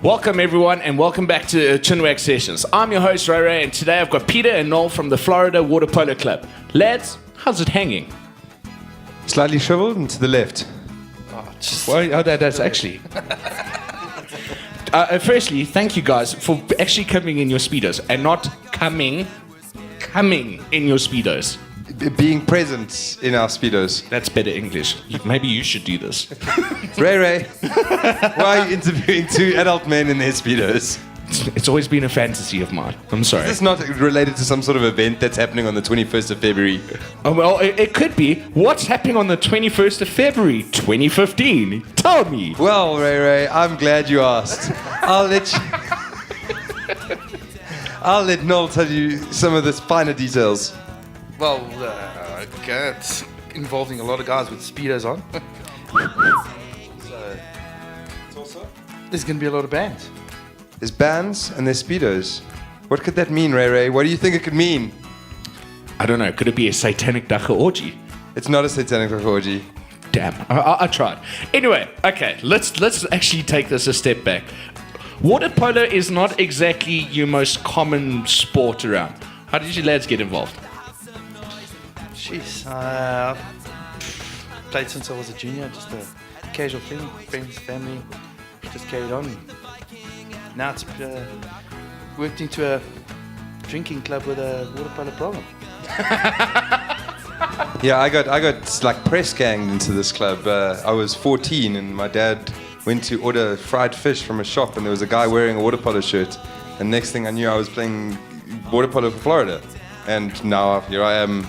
Welcome everyone and welcome back to Chinwag Sessions. I'm your host Ray and today I've got Peter and Noel from the Florida Waterpolo Club. Lads, how's it hanging? Slightly shriveled and to the left. Well, that's actually... firstly, thank you guys for actually coming in your Speedos and not coming in your Speedos. Being present in our Speedos. That's better English. Maybe you should do this. Ray, why are you interviewing two adult men in their Speedos? It's always been a fantasy of mine. I'm sorry. Is this not related to some sort of event that's happening on the 21st of February? Oh, well, it could be. What's happening on the 21st of February, 2015? Tell me. Well, Ray, I'm glad you asked. I'll let Noel tell you some of the finer details. Well, it's involving a lot of guys with Speedos on. So, there's going to be a lot of bands. There's bands and there's Speedos. What could that mean, Ray? What do you think it could mean? I don't know. Could it be a satanic dacha orgy? It's not a satanic orgy. Damn. I tried. Anyway, okay. Let's actually take this a step back. Water polo is not exactly your most common sport around. How did you lads get involved? Jeez, played since I was a junior, just a casual thing, friends, family, just carried on. Now it's worked into a drinking club with a water polo problem. Yeah, I got like press ganged into this club. I was 14 and my dad went to order fried fish from a shop and there was a guy wearing a water polo shirt. And next thing I knew, I was playing water polo for Florida. And now here I am.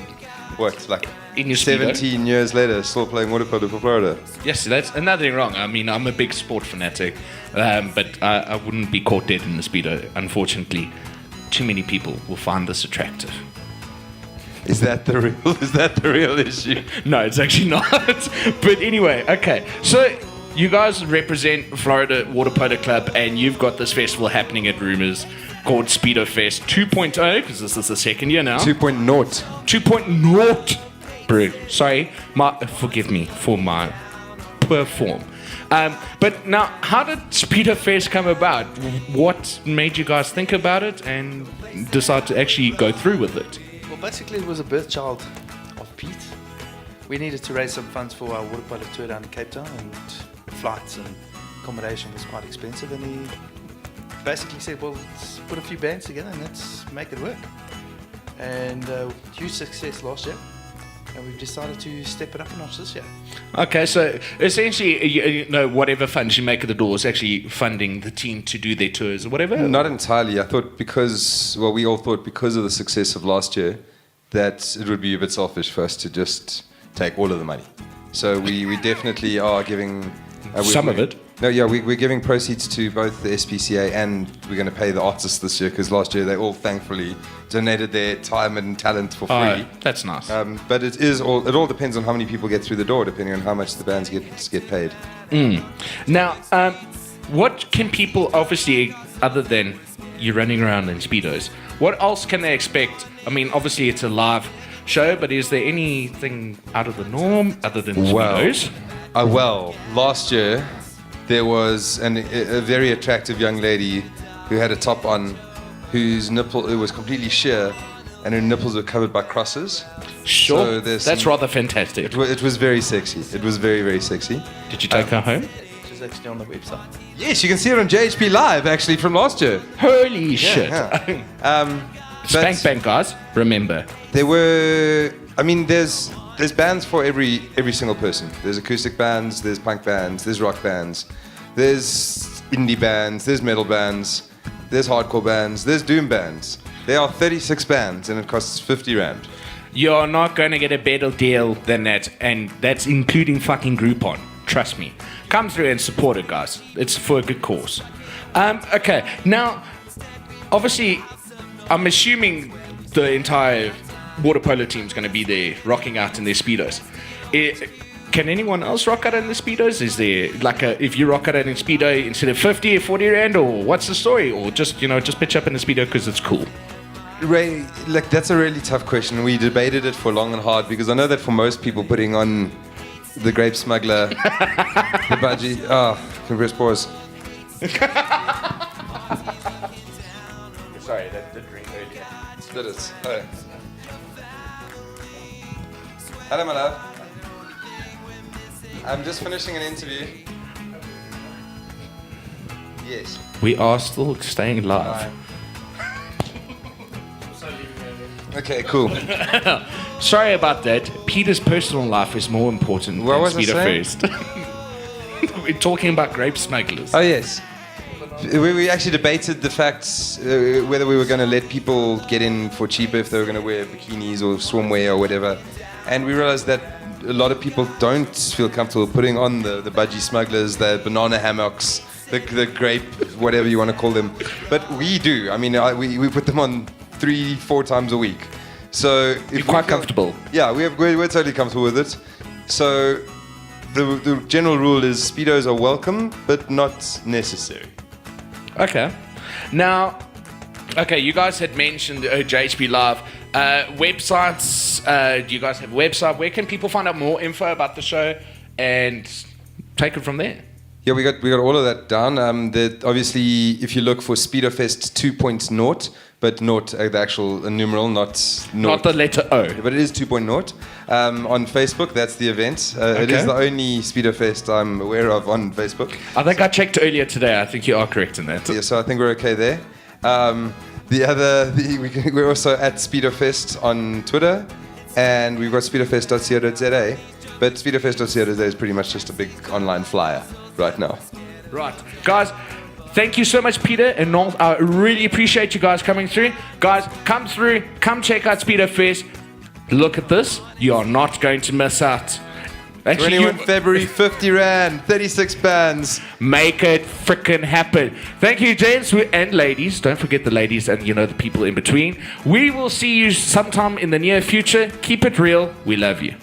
What, like in your 17 years later, still playing water polo for Florida? Yes, that's nothing wrong. I mean, I'm a big sport fanatic, but I wouldn't be caught dead in the Speedo. Unfortunately, too many people will find this attractive. Is that the real issue? No, it's actually not. But anyway, okay. So you guys represent Florida Waterpolo Club, and you've got this festival happening at Rumours called Speedo Fest 2.0, because this is the second year now. 2.0. 2.0. Bro, sorry. Forgive me for my poor form. But now, how did Speedo Fest come about? What made you guys think about it and decide to actually go through with it? Well, basically it was a birth child of Pete. We needed to raise some funds for our water polo tour down to Cape Town, and flights and accommodation was quite expensive, and he basically said, well, let's put a few bands together and let's make it work. And huge success last year, and we've decided to step it up a notch this year. Okay, so essentially, you know, whatever funds you make at the door is actually funding the team to do their tours or whatever? Not entirely. I thought we all thought because of the success of last year, that it would be a bit selfish for us to just take all of the money. So we definitely are giving... some of it? No, yeah, we're giving proceeds to both the SPCA and we're going to pay the artists this year because last year they all thankfully donated their time and talent for free. Oh, that's nice. But it all depends on how many people get through the door, depending on how much the bands get paid. Now, what can people, obviously, other than you running around in Speedos, what else can they expect? I mean, obviously it's a live show, but is there anything out of the norm other than Speedos? Well, last year there was a very attractive young lady who had a top on, whose nipple was completely sheer, and her nipples were covered by crosses. Sure, so that's rather fantastic. It was very sexy. It was very, very sexy. Did you take her home? She's actually on the website. Yes, you can see her on JHP Live, actually, from last year. Holy shit. Yeah. Spank Bank, guys, remember. There's bands for every single person. There's acoustic bands, there's punk bands, there's rock bands, there's indie bands, there's metal bands, there's hardcore bands, there's doom bands. There are 36 bands and it costs 50 rand. You're not going to get a better deal than that, and that's including fucking Groupon. Trust me. Come through and support it, guys. It's for a good cause. Okay, now, obviously, I'm assuming the entire water polo team's going to be there rocking out in their Speedos. Can anyone else rock out in the Speedos? Is there like if you rock out in a Speedo instead of 50 or 40 rand, or what's the story? Or just pitch up in the Speedo because it's cool? Ray, that's a really tough question. We debated it for long and hard because I know that for most people putting on the grape smuggler, the budgie, compressed pause, Sorry, that's the drink earlier. That is. Oh. Hello, my love. I'm just finishing an interview. Yes. We are still staying live. Okay, cool. Sorry about that. Peter's personal life is more important What than was I Speedo saying? Fest. We're talking about grape smugglers. Oh, yes. We actually debated the facts, whether we were going to let people get in for cheaper if they were going to wear bikinis or swimwear or whatever. And we realized that a lot of people don't feel comfortable putting on the budgie smugglers, the banana hammocks, the grape, whatever you want to call them. But we do. I mean, we put them on 3-4 times a week. So if You're quite comfortable. Yeah, we're totally comfortable with it. So the general rule is Speedos are welcome, but not necessary. Okay. Now, you guys had mentioned JHP Live. Websites, do you guys have a website? Where can people find out more info about the show and take it from there? Yeah, we got all of that down. Obviously, if you look for Speedo Fest 2.0, but not the actual numeral, not the letter O. But it is 2.0. On Facebook, that's the event. It is the only Speedo Fest I'm aware of on Facebook. I think I checked earlier today. I think you are correct in that. Yeah, so I think we're okay there. We're also at Speedo Fest on Twitter, and we've got speedofest.co.za. But speedofest.co.za is pretty much just a big online flyer right now. Right. Guys, thank you so much, Peter and Noel. I really appreciate you guys coming through. Guys, come through. Come check out Speedo Fest. Look at this. You are not going to miss out. Actually, 21 February, 50 Rand, 36 bands. Make it frickin' happen. Thank you, gents and ladies. Don't forget the ladies and, the people in between. We will see you sometime in the near future. Keep it real. We love you.